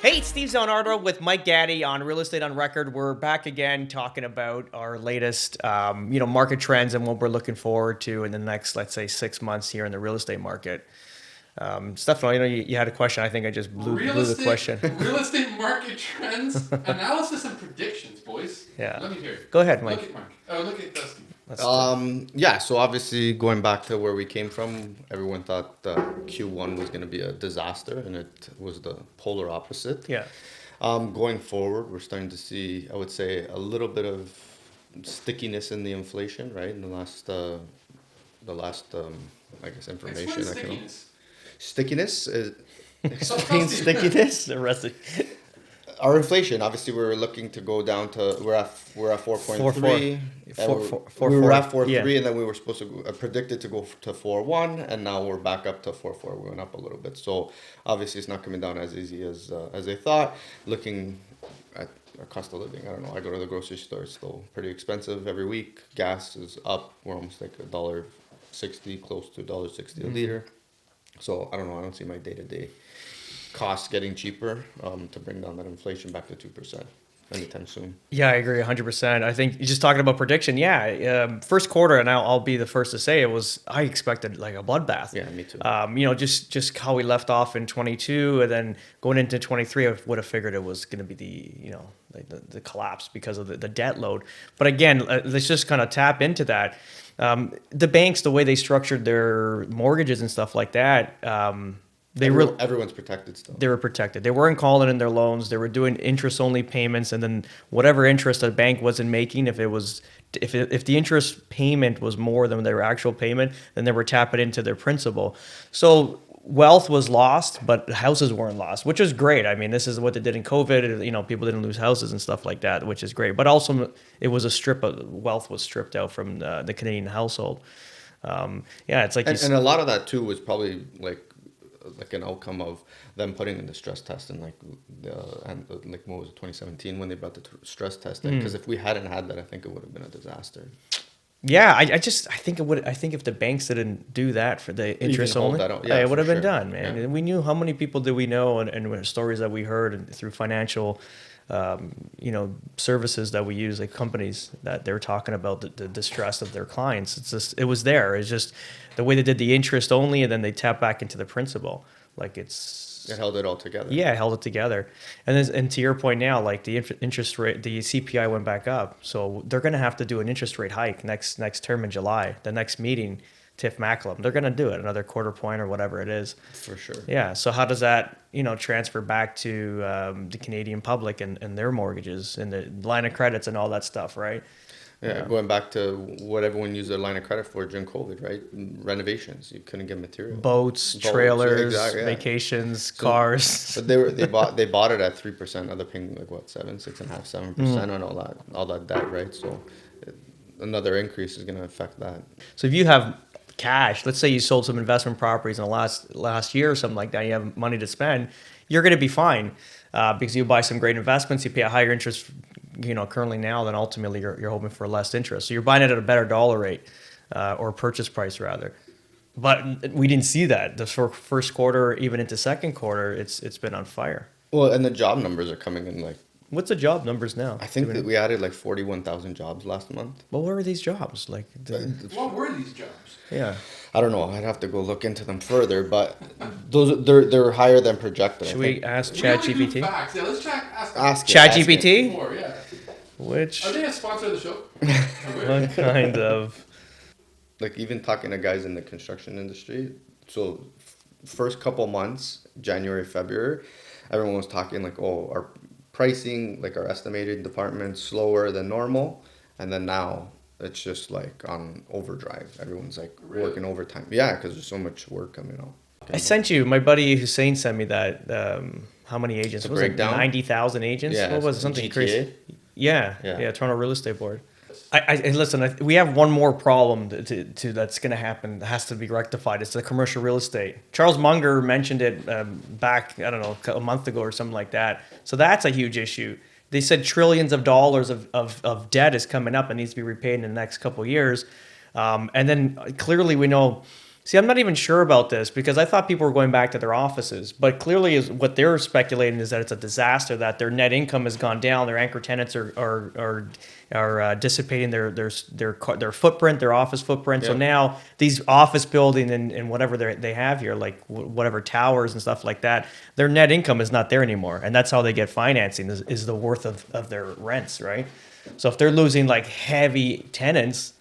Hey, it's Steve Zonardo with Mike Gaddy on Real Estate on Record. We're back again talking about our latest, market trends and what we're looking forward to in the next, let's say, 6 months here in the real estate market. Stefano, you had a question. I think I just blew the question. Real estate market trends, analysis and predictions, boys. Yeah. Let me hear it. Go ahead, Look Mike. at Mike. Oh, look at Dusty. Yeah, so obviously going back to where we came from, everyone thought Q1 was going to be a disaster, and it was the polar opposite. Yeah. Going forward, we're starting to see, I would say, a little bit of stickiness in the inflation, right? In the last, I guess, information. Explain stickiness. Stickiness is Explain stickiness. The rest of our inflation. Obviously, we're looking to go down to we're at 4.3. We were at 4.3, yeah. and then we were supposed to predicted to go to 4.1, and now we're back up to 4.4. We went up a little bit, so obviously it's not coming down as easy as they thought. Looking at our cost of living, I don't know. I go to the grocery store; it's still pretty expensive every week. Gas is up. We're almost like $1.60, close to $1.60 a liter. So I don't know. I don't see my day-to-day costs getting cheaper to bring down that inflation back to 2% anytime soon. Yeah, I agree 100%. I think you're just talking about prediction. Yeah, first quarter, and I'll be the first to say I expected like a bloodbath. Yeah, me too. Just how we left off in 22, and then going into 23, I would have figured it was going to be the collapse because of the debt load. But again, let's just kind of tap into that. The banks, the way they structured their mortgages and stuff like that. Everyone's protected still. They were protected. They weren't calling in their loans. They were doing interest-only payments, and then whatever interest the bank wasn't making, if the interest payment was more than their actual payment, then they were tapping into their principal. So wealth was lost, but houses weren't lost, which is great. I mean, this is what they did in COVID. People didn't lose houses and stuff like that, which is great. But also, it was wealth was stripped out from the Canadian household. It's like and a lot of that too was probably like an outcome of them putting in the stress test and what was it, 2017 when they brought the stress test in, because if we hadn't had that, I think it would have been a disaster. Yeah, I think it would. I think if the banks didn't do that for the interest only, it would have been done, man. Yeah. And we knew how many people did we know, and stories that we heard and through financial, services that we use, like companies that they were talking about the distress of their clients. It was there. It's just the way they did the interest only, and then they tap back into the principal. It held it all together. Yeah, it held it together. And to your point now, like the interest rate, the CPI went back up. So they're going to have to do an interest rate hike next term in July. The next meeting, Tiff Macklem, they're going to do it, another quarter point or whatever it is. For sure. Yeah. So how does that, transfer back to the Canadian public and their mortgages and the line of credits and all that stuff, right? Yeah, going back to what everyone used their line of credit for during COVID, right? Renovations, you couldn't get material. Boats, trailers, exactly, yeah. Vacations, cars. But they bought it at 3%. Now they're paying like what, 6.5%, on all that debt, right? So another increase is going to affect that. So if you have cash, let's say you sold some investment properties in the last year or something like that, you have money to spend, you're going to be fine because you buy some great investments, you pay a higher interest currently now, then ultimately you're hoping for less interest. So you're buying it at a better dollar rate or purchase price rather. But we didn't see that. The first quarter, even into second quarter, it's been on fire. Well, and the job numbers are coming in like. What's the job numbers now? I think that we added like 41,000 jobs last month. But what were these jobs? What were these jobs? Yeah. I don't know. I'd have to go look into them further, but they're higher than projected. Should we ask ChatGPT? Yeah, let's ask ChatGPT? Yeah. Which? Are they a sponsor of the show? What kind of? Like even talking to guys in the construction industry. So first couple months, January, February, everyone was talking like, oh, our pricing, like our estimated department's slower than normal, and then now it's just like on overdrive. Everyone's like working overtime. Yeah, because there's so much work coming out. I sent you, my buddy Hussein sent me that. How many agents? The What was it? breakdown? 90,000 agents? Yeah, What was it? Something GTA? crazy. Yeah, Yeah. Toronto Real Estate Board. And listen, we have one more problem to that's going to happen. That has to be rectified. It's the commercial real estate. Charles Munger mentioned it back, I don't know, a month ago or something like that. So that's a huge issue. They said trillions of dollars of debt is coming up and needs to be repaid in the next couple of years. And then clearly we know See, I'm not even sure about this because I thought people were going back to their offices, but clearly, is what they're speculating is that it's a disaster. That their net income has gone down. Their anchor tenants are dissipating their footprint, their office footprint. So Yeah. now these office building and whatever they have here, like whatever towers and stuff like that, their net income is not there anymore, and that's how they get financing is the worth of their rents, right? So if they're losing like heavy tenants.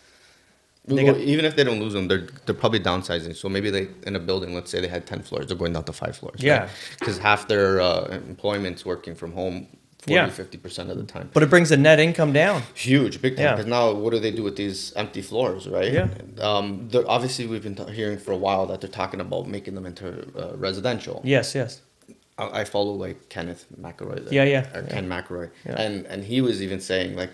They Well, got- even if they don't lose them, they're probably downsizing. So maybe they in a building, let's say they had 10 floors, they're going down to 5 floors. Yeah. Because half their employment's working from home 40, Yeah. 50% of the time. But it brings the net income down. Huge, big time. Yeah. Because now, what do they do with these empty floors, right? Yeah. Obviously, we've been hearing for a while that they're talking about making them into residential. Yes, yes. I follow like Kenneth McElroy. Yeah, yeah, Or yeah. Ken McElroy. Yeah. And he was even saying like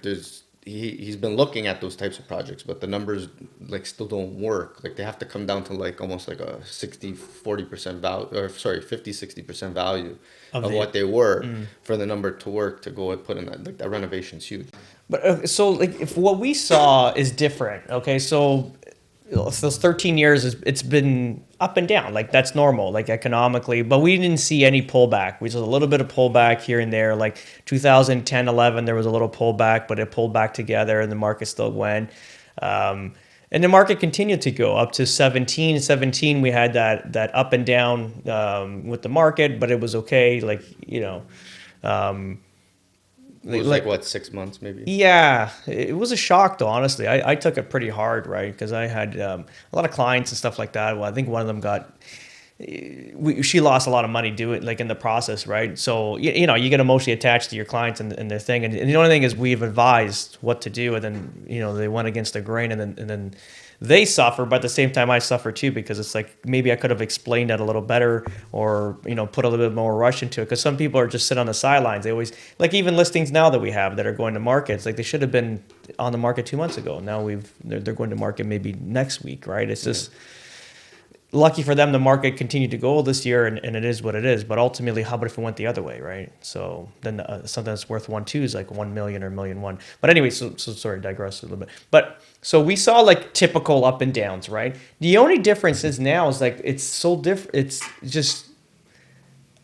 he's been looking at those types of projects, but the numbers like still don't work. Like they have to come down to like almost like a 40% value, or sorry, 60% value Of of the- what they were for the number to work to go and put in that. Like that renovation's huge. But so like if what we saw is different, okay? So those 13 years it's been up and down, like that's normal, like economically, but we didn't see any pullback. We saw a little bit of pullback here and there, like 2010, 11, there was a little pullback, but it pulled back together and the market still went. And the market continued to go up to 17. 17, we had that up and down with the market, but it was okay. Like, you know, It was like what, 6 months maybe? yeah, it was a shock though, honestly. I took it pretty hard, right? Because I had a lot of clients and stuff like that. Well, I think one of them she lost a lot of money doing like in the process, right? So, you know, you get emotionally attached to your clients and their thing. And the only thing is we've advised what to do. And then, you know, they went against the grain and then they suffer, but at the same time I suffer too, because it's like maybe I could have explained that a little better or, you know, put a little bit more rush into it. Because some people are just sit on the sidelines. They always, like even listings now that we have that are going to markets, like they should have been on the market 2 months ago. Now they're going to market maybe next week, right? It's just lucky for them, the market continued to go this year, and it is what it is. But ultimately, how about if it went the other way, right? So then something that's worth 1.2 is like 1 million or 1,000,001. But anyway, so sorry, digress a little bit. But so we saw like typical up and downs, right? The only difference is now is like it's so different. It's just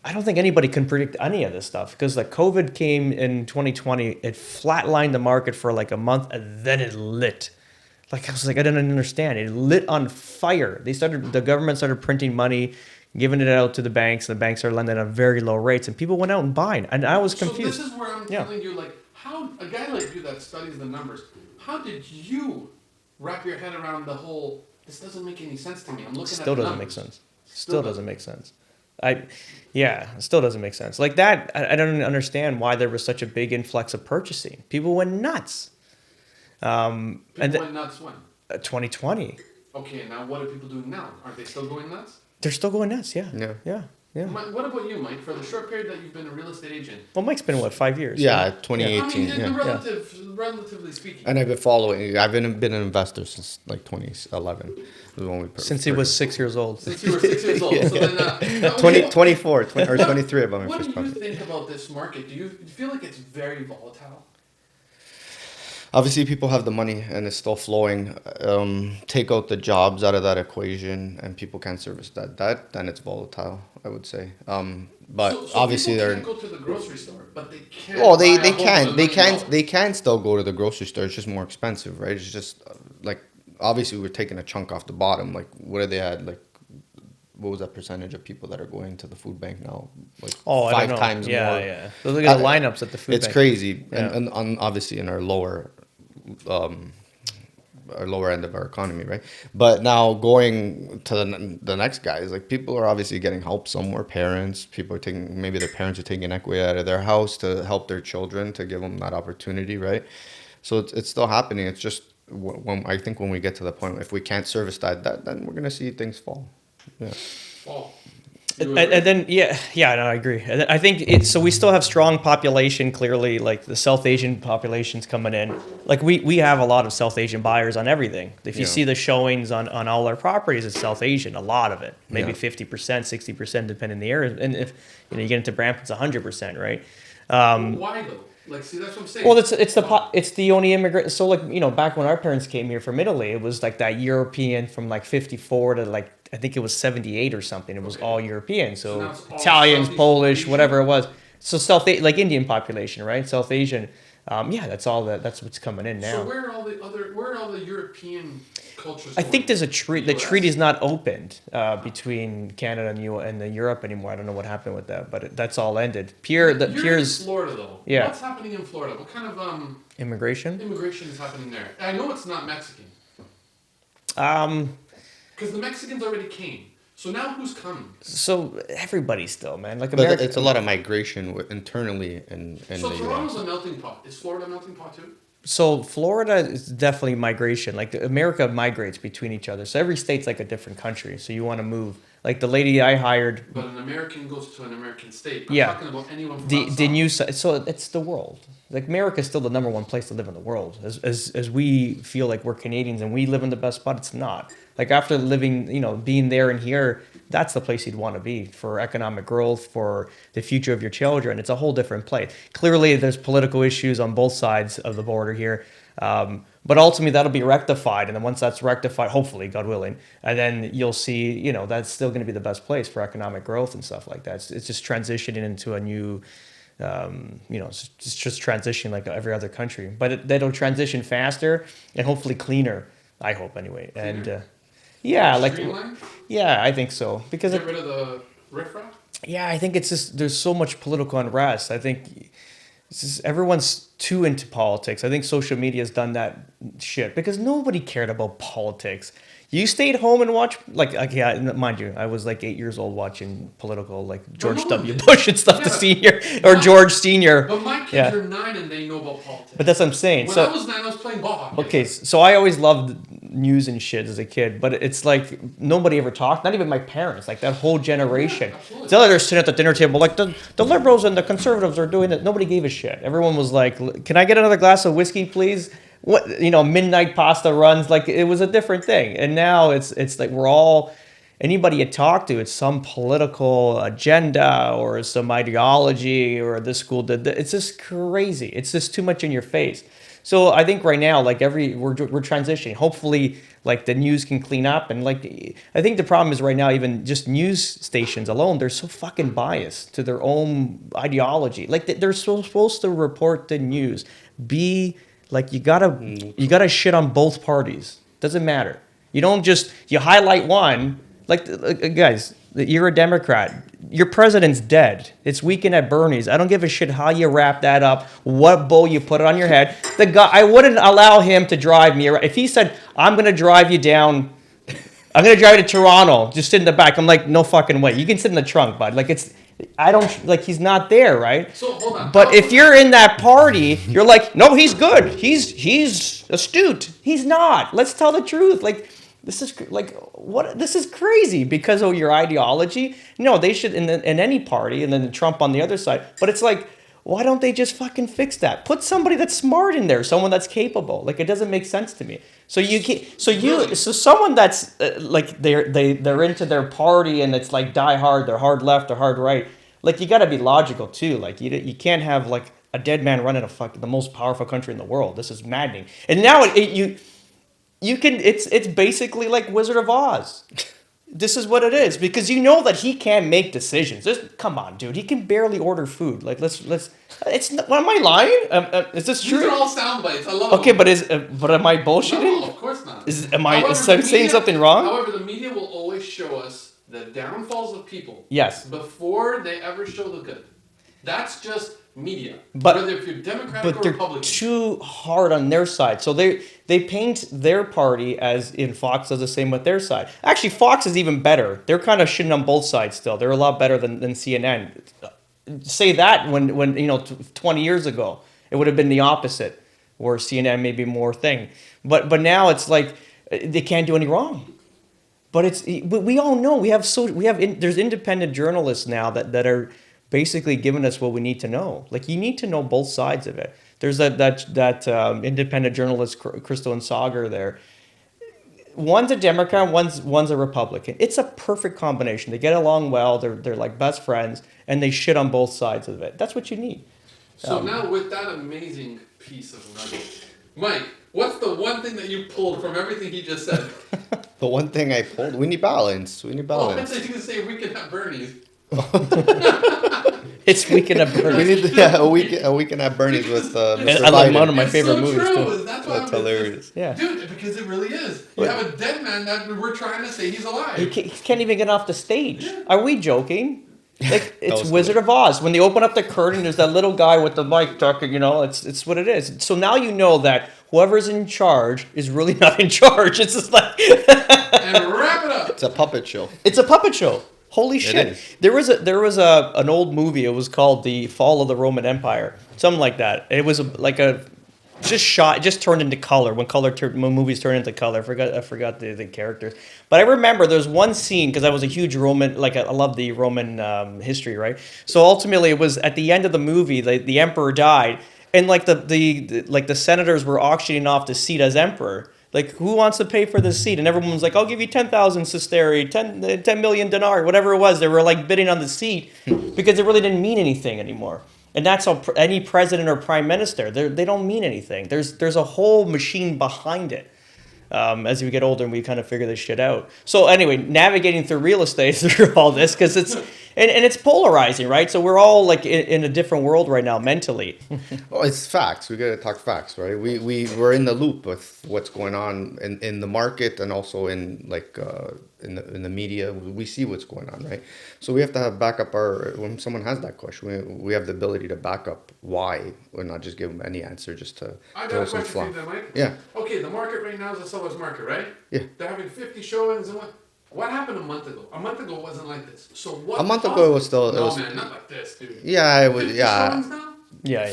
I don't think anybody can predict any of this stuff because like COVID came in 2020, it flatlined the market for like a month, and then it lit. Like I was like, I didn't understand. It lit on fire. The government started printing money, giving it out to the banks, and the banks are lending at very low rates, and people went out and buying. And I was confused. So this is where I'm Yeah. telling you, like, how a guy like you that studies the numbers, how did you wrap your head around the whole? This doesn't make any sense to me. I'm looking Still at the doesn't make numbers. sense. Still doesn't make sense. It still doesn't make sense. Like that, I don't understand why there was such a big influx of purchasing. People went nuts. People And went nuts when? 2020, Okay, now what are people doing now? Are they still going nuts? they're still going nuts. Yeah. Yeah. Yeah. Yeah. What about you, Mike? For the short period that you've been a real estate agent, Well, Mike's been what, 5 years? Yeah, I 2018. mean, Yeah. relatively speaking. And I've been following. I've been an investor since like 2011. The only Since he was 6 years old. Since you were 6 years old, so then 24 or 23 about my What first do you property. think about this market? Do you feel like it's very volatile? Obviously, people have the money and it's still flowing. Take out the jobs out of that equation, and people can't service that. Then it's volatile, I would say. But So obviously, people they're. can't go to the grocery store, but they can. Well, buy they a home for can $1 they million. can they can still go to the grocery store. It's just more expensive, right? It's just like obviously we're taking a chunk off the bottom. Like what are they at? Like what was that percentage of people that are going to the food bank now? Like Oh, I 5 don't know. times Yeah, more. yeah. So look at the Uh, lineups at the food It's bank. crazy, Yeah. and obviously in our lower end of our economy, right? But now going to the next guys, like people are obviously getting help somewhere. Parents, people are taking, maybe their parents are taking equity out of their house to help their children, to give them that opportunity, right? So it's still happening. It's just when I think when we get to the point, if we can't service that then we're gonna see things fall. Yeah. Fall. And then no, I agree. And I think so. We still have strong population. Clearly, like the South Asian population's coming in. Like we have a lot of South Asian buyers on everything. If you Yeah. see the showings on all our properties, it's South Asian. A lot of it, maybe Yeah. 50%, 60%, depending on the area. And if you get into Brampton, it's 100%, right? Why though? Like, see, that's what I'm saying. Well, it's the only immigrant. So like back when our parents came here from Italy, it was like that European from like 54 to like I think it was 78 or something. It was Okay. all European. So So now it's all Italians, Southeast Polish, Asian? whatever it was. So like Indian population, right? South Asian. Yeah, that's what's coming in now. So where are all the European cultures I going? think there's a treaty. The US? treaty's not opened between Canada and the Europe anymore. I don't know what happened with that, but that's all ended. You're in Pierre's Florida though. Yeah. What's happening in Florida? What kind of immigration. immigration is happening there? I know it's not Mexican Um, because the Mexicans already came. So now who's coming? so everybody still, man, like But America. it's a lot of migration internally in So the Toronto's U.S. a melting pot. Is Florida a melting pot too? So Florida is definitely migration. Like America migrates between each other. So every state's like a different country. So you want to move. Like the lady I hired, But an American goes to an American state. I'm Yeah. talking about anyone from the outside. new so it's the world. Like America's still the number one place to live in the world. As we feel like we're Canadians and we live in the best spot, it's not. Like after living, being there and here, that's the place you'd want to be for economic growth, for the future of your children. It's a whole different place. Clearly, there's political issues on both sides of the border here. But ultimately, that'll be rectified. And then once that's rectified, hopefully, God willing, and then you'll see, that's still going to be the best place for economic growth and stuff like that. It's just transitioning into a new, it's just transitioning like every other country. But that'll transition faster and hopefully cleaner, I hope anyway. And yeah, Streamline? yeah, I think so. Because Get rid of the riffraff? yeah, I think it's just there's so much political unrest. I think everyone's too into politics. I think social media has done that shit because nobody cared about politics. You stayed home and watched yeah, mind you, I was like 8 years old watching political like George no one W. did. Bush and stuff, Yeah, the but senior or my- George Senior. But my kids Yeah. are 9 and they know about politics. But that's what I'm saying. When So I was 9, I was playing ball hockey. okay, so I always loved news and shit as a kid, but it's like nobody ever talked, not even my parents, like that whole generation. Yeah, absolutely. It's they're sitting at the dinner table, like the liberals and the conservatives are doing it. Nobody gave a shit. Everyone was like, can I get another glass of whiskey, please? What, midnight pasta runs, like it was a different thing. And now it's like anybody you talk to, it's some political agenda or some ideology or this school did that. It's just crazy. It's just too much in your face. So I think right now, like we're transitioning. Hopefully, like the news can clean up, and like I think the problem is right now, even just news stations alone, they're so fucking biased to their own ideology. Like they're so supposed to report the news. Be like you gotta shit on both parties. Doesn't matter. You don't just you highlight one. Like guys, you're a Democrat. Your president's dead. It's weekend at Bernie's. I don't give a shit how you wrap that up, what bow you put on your head. The guy, I wouldn't allow him to drive me around. If he said, I'm going to drive you down, I'm going to drive you to Toronto, just sit in the back. I'm like, no fucking way. You can sit in the trunk, bud. Like he's not there, right? So hold on. But if you're in that party, you're like, no, he's good. He's astute. He's not. Let's tell the truth. Like, this is like what? This is crazy because of your ideology. No, they should in any party, and then Trump on the other side. But it's like, why don't they just fucking fix that? Put somebody that's smart in there, someone that's capable. Like it doesn't make sense to me. So someone that's like they're into their party and it's like die hard, they're hard left or hard right. Like you got to be logical too. Like you can't have like a dead man running the most powerful country in the world. This is maddening. And now it's basically like Wizard of Oz. This is what it is because you know that he can't make decisions. Come on, dude. He can barely order food. Like let's. It's not, am I lying? Is this These true? are all sound bites. I love Okay, them. but am I bullshitting? No, of course not. Am I However, saying something wrong? However, the media will always show us the downfalls of people. Yes. Before they ever show the good. That's just media. But- whether if you're Democratic But or they're Republican. too hard on their side. So they paint their party as in Fox does the same with their side. Actually, Fox is even better. They're kind of shitting on both sides still. They're a lot better than CNN. Say that when 20 years ago, it would have been the opposite, where CNN may be more thing. But now it's like they can't do any wrong. But we all know there's independent journalists now that are basically giving us what we need to know. Like you need to know both sides of it. There's that independent journalist Crystal and Sager there. One's a Democrat, one's a Republican. It's a perfect combination. They get along well. They're like best friends, and they shit on both sides of it. That's what you need. So now with that amazing piece of nugget, Mike, what's the one thing that you pulled from everything he just said The one thing I pulled, we need balance. We need Oh, I balance. thought you were gonna say we can have Bernie's. It's Weekend at We Bernie's. need a weekend at Bernie's with And Mr. I love Biden. one of my It's favorite so movies true. too. That's why That's I'm hilarious. Yeah. Dude, because it really is. You have a dead man that we're trying to say he's alive. He can't even get off the stage. Yeah. Are we joking? Like it's was Wizard of Oz. When they open up the curtain, there's that little guy with the mic talking. You know, it's what it is. So now you know that whoever's in charge is really not in charge. It's just like And wrap it up. It's a puppet show. it's a puppet show. Holy shit! is. There was an old movie. It was called The Fall of the Roman Empire, something like that. It was like a just turned into color when movies turn into color. I forgot the characters, but I remember there's one scene because I was a huge Roman, like I love the Roman history, right? So ultimately, it was at the end of the movie, the emperor died, and like the senators were auctioning off the seat as emperor. Like, who wants to pay for this seat? And everyone was like, I'll give you 10,000 sestertii, 10 million denarii, whatever it was. They were like bidding on the seat because it really didn't mean anything anymore. And that's how any president or prime minister, they don't mean anything. There's a whole machine behind it. As we get older and we kind of figure this shit out. So anyway, navigating through real estate through all this, because it's it's polarizing, right? So we're all like in a different world right now mentally. Well, it's facts. We gotta talk facts, right? We're in the loop with what's going on in the market and also in like in the media. We see what's going on, right? So we have to have backup when someone has that question. We have the ability to back up why. We're not just give them any answer just to I throw got a some question for you fluff. then, Mike. Yeah. Okay, the market right now is a seller's market, right? Yeah. They're having 50 showings and what happened a month ago? A month ago it wasn't like this. So what? A month ago caused it was still- it No was- man, not like this, dude. Yeah, it was. 50 Yeah. showings now? Yeah.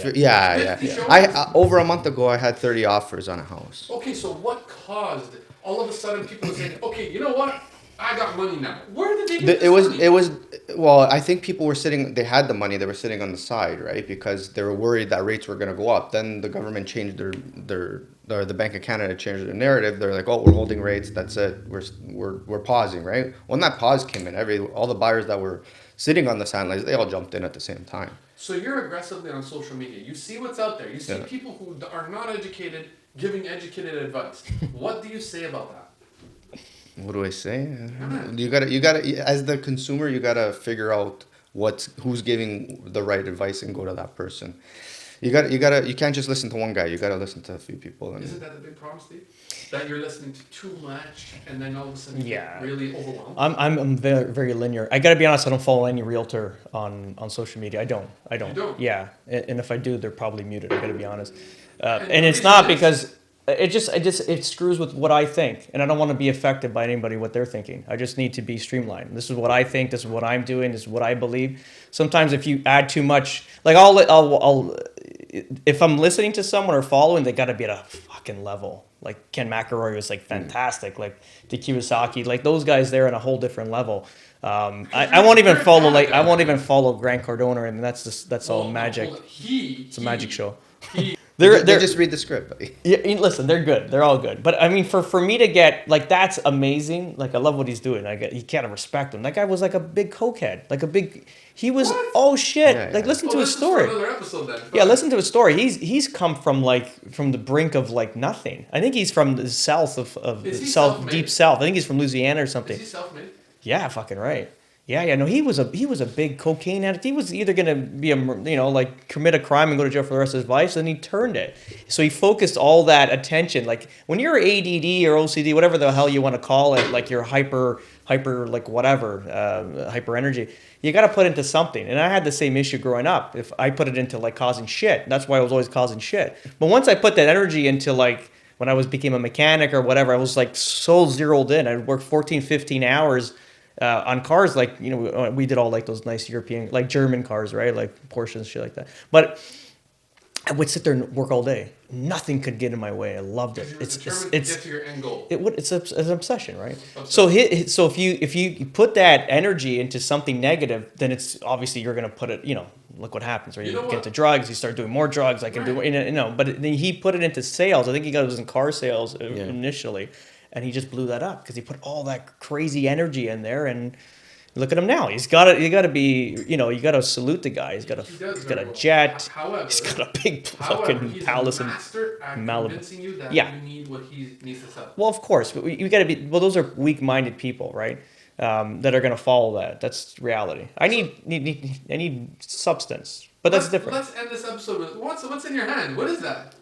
50 showings? Over a month ago, I had 30 offers on a house. Okay, so what caused all of a sudden people saying, okay, you know what? I got money now. Where did they get this money? It was well, I think people were sitting, they had the money, they were sitting on the side, right? Because they were worried that rates were going to go up. Then the government changed the Bank of Canada changed their narrative. They're like, "Oh, we're holding rates. That's it. We're pausing," right? When that pause came in, all the buyers that were sitting on the sidelines, they all jumped in at the same time. So you're aggressively on social media. You see what's out there. You see Yeah. people who are not educated giving educated advice. What do you say about that? What do I say? on. You gotta, as the consumer, you gotta figure out who's giving the right advice and go to that person. You can't just listen to one guy. You gotta listen to a few people. Isn't that the big problem, Steve? That you're listening to too much, and then all of a sudden you Yeah. get really overwhelmed. I'm very, very linear. I got to be honest. I don't follow any realtor on social media. I don't. You don't? Yeah, and if I do, they're probably muted. I got to be honest. And And the it's not reason is- because it screws with what I think, and I don't want to be affected by anybody what they're thinking. I just need to be streamlined. This is what I think. This is what I'm doing. This is what I believe. Sometimes if you add too much, like I'll if I'm listening to someone or following, they got to be at a fucking level. Like Ken McElroy was like fantastic. Like the Kiyosaki, like those guys, they're on a whole different level. I won't even follow I won't even follow Grant Cardone, and that's all Oh, no, magic. hold on. It's a magic show. They They're just read the script, buddy. yeah, listen, they're good. They're all good. But I mean, for me to get like that's amazing. Like I love what he's doing. You gotta respect him. That guy was like a big cokehead. He was What? oh shit. Yeah, like yeah. listen Oh, to this his is for story. another episode then. Yeah, listen to his story. He's come from the brink of like nothing. I think he's from the south of Is he south self-made? deep south. I think he's from Louisiana or Is something. he self-made? Yeah, fucking right. Yeah. No, he was a big cocaine addict. He was either gonna be like commit a crime and go to jail for the rest of his life, so then he turned it. So he focused all that attention. Like when you're ADD or OCD, whatever the hell you want to call it, like you're hyper like whatever, hyper energy. You got to put into something. And I had the same issue growing up. If I put it into like causing shit, that's why I was always causing shit. But once I put that energy into like when I became a mechanic or whatever, I was like so zeroed in. I'd work 14, 15 hours. On cars, like, we did all like those nice European, like German cars, right? Like Porsche and shit like that. But I would sit there and work all day. Nothing could get in my way. I loved it. You were determined to get to your end goal. It's an obsession, right? Obsession. So if you put that energy into something negative, then it's obviously you're gonna put it. Look what happens, right? You You know get what? into drugs, you start doing more drugs. I can do, But then he put it into sales. I think he was in car sales initially, and he just blew that up because he put all that crazy energy in there, and Look at him now. He's got to. You got to be. You got to salute the guy. He's got a. He does He's got a very well. jet. However, He's got a big however, fucking he's palace a in master at Malibu. convincing you that Yeah. you need what he needs to sell. Well, of course, but you got to be. Well, those are weak-minded people, right? That are going to follow that. That's reality. I need substance, but that's different. Let's end this episode with what's in your hand. What is that?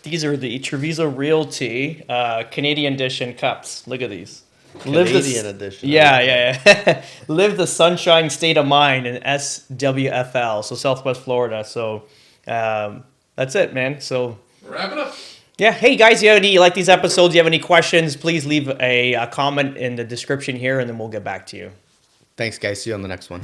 These are the Treviso Realty Canadian edition cups. Look at these. Canadian edition. Yeah. Live the sunshine state of mind in SWFL, so Southwest Florida. So that's it, man. So Wrap it up. yeah. Hey guys, you like these episodes? You have any questions? Please leave a comment in the description here, and then we'll get back to you. Thanks, guys. See you on the next one.